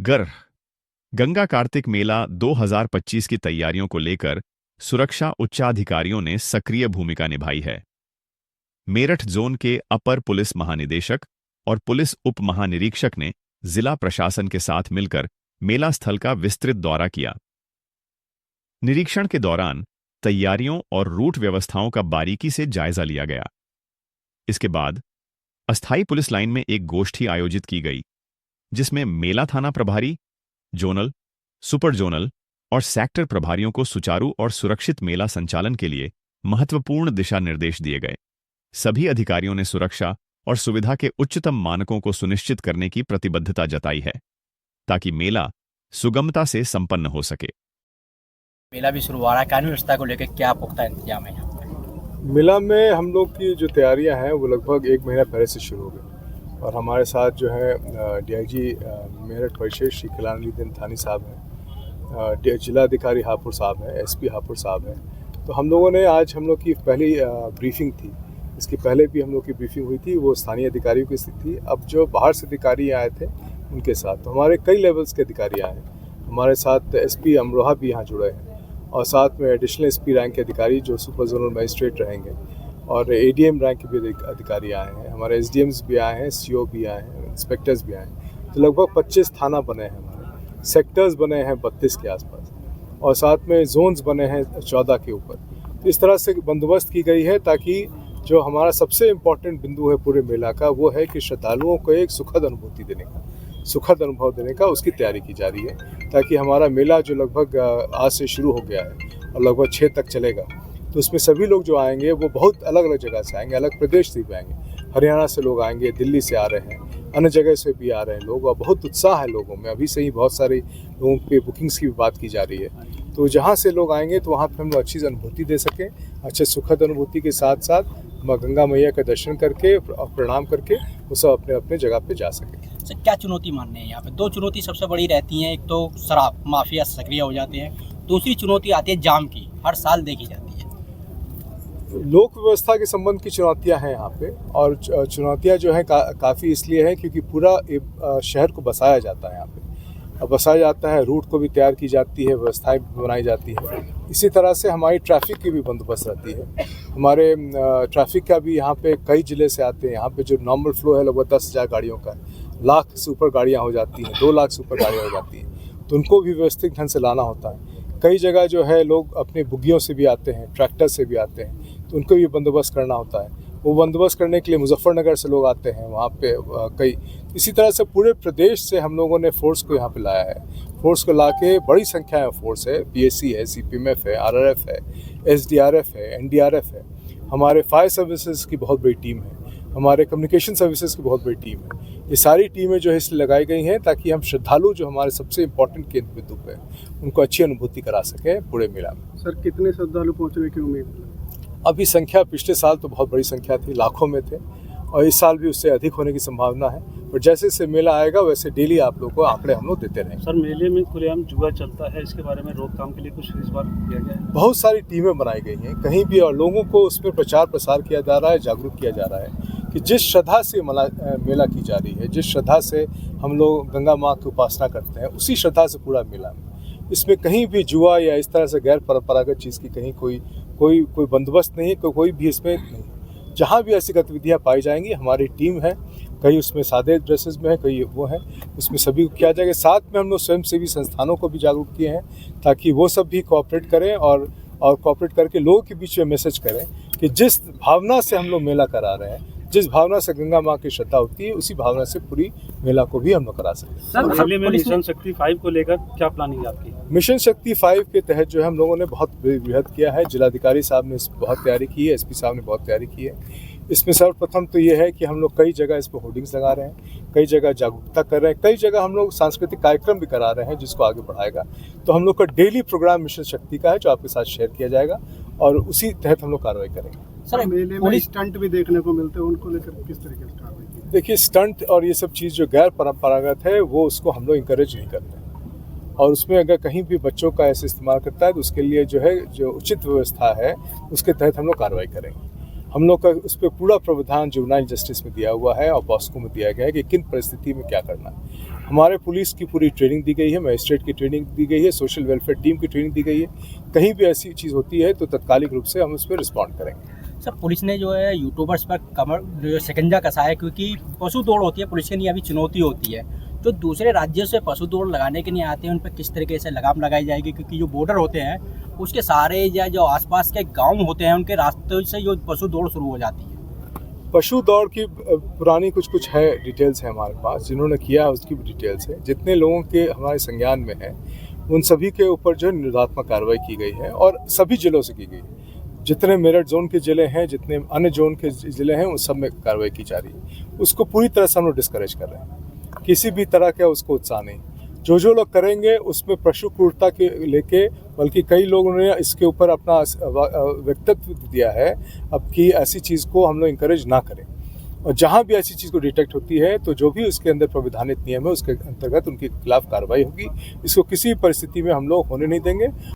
गर्ह गंगा कार्तिक मेला 2025 की तैयारियों को लेकर सुरक्षा उच्चाधिकारियों ने सक्रिय भूमिका निभाई है। मेरठ जोन के अपर पुलिस महानिदेशक और पुलिस उप महानिरीक्षक ने जिला प्रशासन के साथ मिलकर मेला स्थल का विस्तृत दौरा किया। निरीक्षण के दौरान तैयारियों और रूट व्यवस्थाओं का बारीकी से जायजा लिया गया। इसके बाद अस्थायी पुलिस लाइन में एक गोष्ठी आयोजित की गई, जिसमें मेला थाना प्रभारी, जोनल, सुपर जोनल और सेक्टर प्रभारियों को सुचारू और सुरक्षित मेला संचालन के लिए महत्वपूर्ण दिशा निर्देश दिए गए। सभी अधिकारियों ने सुरक्षा और सुविधा के उच्चतम मानकों को सुनिश्चित करने की प्रतिबद्धता जताई है, ताकि मेला सुगमता से संपन्न हो सके। मेला भी शुरू हो रहा है, कानूनी व्यवस्था को लेकर क्या पुख्ता इंतजाम है यहाँ पर? मेला में हम लोग की जो तैयारियां हैं वो लगभग 1 महीना पहले से शुरू हो गई और हमारे साथ जो है डीआईजी मेरठ परिषद श्री कल्याणदीन थानी साहब हैं, जिलाधिकारी हापुड़ साहब हैं, एसपी हापुड़ साहब हैं। तो हम लोगों ने आज हम लोग की पहली ब्रीफिंग थी। इसके पहले भी हम लोग की ब्रीफिंग हुई थी, वो स्थानीय अधिकारियों की स्थिति थी। अब जो बाहर से अधिकारी आए थे उनके साथ, तो हमारे कई लेवल्स के अधिकारी आए हैं। हमारे साथ एसपी अमरोहा भी यहाँ जुड़े हैं और साथ में एडिशनल एसपी रैंक के अधिकारी जो सुपर जोनल मजिस्ट्रेट रहेंगे और एडीएम रैंक के भी अधिकारी आए हैं। हमारे एसडीएम्स भी आए हैं, सीओ भी आए हैं, इंस्पेक्टर्स भी आए हैं। तो लगभग 25 थाना बने हैं, हमारे सेक्टर्स बने हैं 32 के आसपास और साथ में जोन्स बने हैं 14 के ऊपर। तो इस तरह से बंदोबस्त की गई है ताकि जो हमारा सबसे इम्पोर्टेंट बिंदु है पूरे मेला का, वो है कि श्रद्धालुओं को एक सुखद अनुभूति देने का, सुखद अनुभव देने का उसकी तैयारी की जा रही है, ताकि हमारा मेला जो लगभग आज से शुरू हो गया है और लगभग 6 तक चलेगा, तो उसमें सभी लोग जो आएंगे वो बहुत अलग अलग जगह से आएंगे, अलग प्रदेश से भी आएंगे। हरियाणा से लोग आएंगे, दिल्ली से आ रहे हैं, अन्य जगह से भी आ रहे हैं लोग और बहुत उत्साह है लोगों में। अभी से ही बहुत सारे लोगों पे बुकिंग्स की भी बात की जा रही है। तो जहाँ से लोग आएंगे तो वहाँ पर हम लोग अच्छी अनुभूति दे सकें, अच्छे सुखद अनुभूति के साथ साथ माँ गंगा मैया का दर्शन करके और प्रणाम करके वो सब अपने अपने जगह पे जा सकें। सर, क्या चुनौती मानने हैं यहाँ पे? 2 चुनौती सबसे बड़ी रहती हैं। एक तो शराब माफिया सक्रिय हो जाते हैं, दूसरी चुनौती आती है जाम की, हर साल देखी जाती है। लोक व्यवस्था के संबंध की चुनौतियां हैं यहाँ पे और चुनौतियां जो हैं काफ़ी इसलिए हैं क्योंकि पूरा शहर को बसाया जाता है यहाँ पे। अब बसाया जाता है, रूट को भी तैयार की जाती है, व्यवस्थाएं भी बनाई जाती है। इसी तरह से हमारी ट्रैफिक की भी बंदोबस्त रहती है। हमारे ट्रैफिक का भी यहाँ पे कई ज़िले से आते हैं। यहाँ पे जो नॉर्मल फ्लो है लगभग 10,000 गाड़ियों का, 1 लाख से ऊपर गाड़ियाँ हो जाती हैं, 2 लाख से ऊपर गाड़ियाँ हो जाती हैं, तो उनको भी व्यवस्थित ढंग से लाना होता है। कई जगह जो है लोग अपने बुग्गियों से भी आते हैं, ट्रैक्टर से भी आते हैं, तो उनको भी बंदोबस्त करना होता है। वो बंदोबस्त करने के लिए मुजफ्फरनगर से लोग आते हैं, वहाँ पे कई। इसी तरह से पूरे प्रदेश से हम लोगों ने फोर्स को यहाँ पे लाया है। फोर्स को लाके बड़ी संख्या में फोर्स है, पीएसी है, सीपीएमएफ है, आरआरएफ है, एसडीआरएफ है, एनडीआरएफ है। हमारे फायर सर्विसेज की बहुत बड़ी टीम है, हमारे कम्युनिकेशन सर्विसेज की बहुत बड़ी टीम है। ये सारी टीमें जो है इसलिए लगाई गई हैं ताकि हम श्रद्धालु जो हमारे सबसे इम्पोर्टेंट केंद्र बिंदु पे उनको अच्छी अनुभूति करा सकें पूरे मेला में। सर, कितने श्रद्धालु पहुँचने की उम्मीद है? अभी संख्या पिछले साल तो बहुत बड़ी संख्या थी, लाखों में थे और इस साल भी उससे अधिक होने की संभावना है। और जैसे जैसे मेला आएगा वैसे डेली आप लोगों को आंकड़े हम लोग देते रहेंगे। सर, मेले में खुलेआम जुआ चलता है, इसके बारे में रोकथाम के लिए कुछ इस बार किया गया है? बहुत सारी टीमें बनाई गई हैं कहीं भी और लोगों को उसमें प्रचार प्रसार किया जा रहा है, जागरूक किया जा रहा है कि जिस श्रद्धा से मेला की जा रही है, जिस श्रद्धा से हम लोग गंगा माँ की उपासना करते हैं, उसी श्रद्धा से पूरा मेला में। इसमें कहीं भी जुआ या इस तरह से गैर परंपरागत चीज़ की कहीं कोई बंदोबस्त नहीं है, कोई भी इसमें नहीं। जहाँ भी ऐसी गतिविधियाँ पाई जाएंगी हमारी टीम है, कई उसमें सादे ड्रेसेस में है, कई वो है, उसमें सभी को किया जाएगा। साथ में हम लोग स्वयंसेवी संस्थानों को भी जागरूक किए हैं ताकि वो सब भी कोऑपरेट करें और कोऑपरेट करके लोगों के बीच में मैसेज करें कि जिस भावना से हम लोग मेला करा रहे हैं, जिस भावना से गंगा माँ की श्रद्धा होती है, उसी भावना से पूरी मेला को भी हम लोग करा सकते हैं। सर, मेले में मिशन शक्ति 5 को लेकर क्या प्लानिंग है आपकी? मिशन शक्ति 5 के तहत जो है हम लोगों ने बहुत वृहद किया है। जिलाधिकारी साहब ने बहुत तैयारी की है, एसपी साहब ने बहुत तैयारी की है। इसमें सर्वप्रथम तो ये है कि हम लोग कई जगह इस पर होर्डिंग्स लगा रहे हैं, कई जगह जागरूकता कर रहे हैं, कई जगह हम लोग सांस्कृतिक कार्यक्रम भी करा रहे हैं जिसको आगे बढ़ाएगा। तो हम लोग का डेली प्रोग्राम मिशन शक्ति का है जो आपके साथ शेयर किया जाएगा और उसी तहत हम लोग कार्रवाई करेंगे। सर, मेले में स्टंट भी देखने को मिलते हैं, उनको लेकर किस तरीके से कार्रवाई की? देखिए, स्टंट और ये सब चीज़ जो गैर परंपरागत है वो उसको हम लोग इंकरेज नहीं करते और उसमें अगर कहीं भी बच्चों का ऐसे इस्तेमाल करता है तो उसके लिए जो है जो उचित व्यवस्था है उसके तहत हम लोग कार्रवाई करेंगे। हम लोग का उस पर पूरा प्रावधान जुवेनाइल जस्टिस में दिया हुआ है और पॉस्को में दिया गया है कि किन परिस्थिति में क्या करना है। हमारे पुलिस की पूरी ट्रेनिंग दी गई है, मजिस्ट्रेट की ट्रेनिंग दी गई है, सोशल वेलफेयर टीम की ट्रेनिंग दी गई है। कहीं भी ऐसी चीज़ होती है तो तत्कालिक रूप से हम उस पर रिस्पॉन्ड करेंगे। सर पुलिस ने जो है यूट्यूबर्स पर कमर जो शिकंजा कसा है, क्योंकि पशु दौड़ होती है, पुलिस के लिए अभी चुनौती होती है। जो दूसरे राज्यों से पशु दौड़ लगाने के लिए आते हैं उन पर किस तरीके से लगाम लगाई जाएगी, क्योंकि जो बॉर्डर होते हैं उसके सारे या जो आसपास के गांव होते हैं उनके रास्तों से जो पशु दौड़ शुरू हो जाती है। पशु दौड़ की पुरानी कुछ है डिटेल्स है हमारे पास, जिन्होंने किया है उसकी भी डिटेल्स है। जितने लोगों के हमारे संज्ञान में है उन सभी के ऊपर जो निरोधात्मक कार्रवाई की गई है और सभी जिलों से की गई है। जितने मेरठ जोन के ज़िले हैं, जितने अन्य जोन के ज़िले हैं, उन सब में कार्रवाई की जा रही है। उसको पूरी तरह से हम लोग डिस्करेज कर रहे हैं, किसी भी तरह का उसको उत्साह नहीं। जो लोग करेंगे उसमें पशु क्रूरता के लेके, बल्कि कई लोगों ने इसके ऊपर अपना व्यक्तित्व दिया है अब कि ऐसी चीज़ को हम लोग इंकरेज ना करें। और जहाँ भी ऐसी चीज़ को डिटेक्ट होती है तो जो भी उसके अंदर प्रविधानित नियम है उसके अंतर्गत उनके खिलाफ कार्रवाई होगी। इसको किसी परिस्थिति में हम लोग होने नहीं देंगे।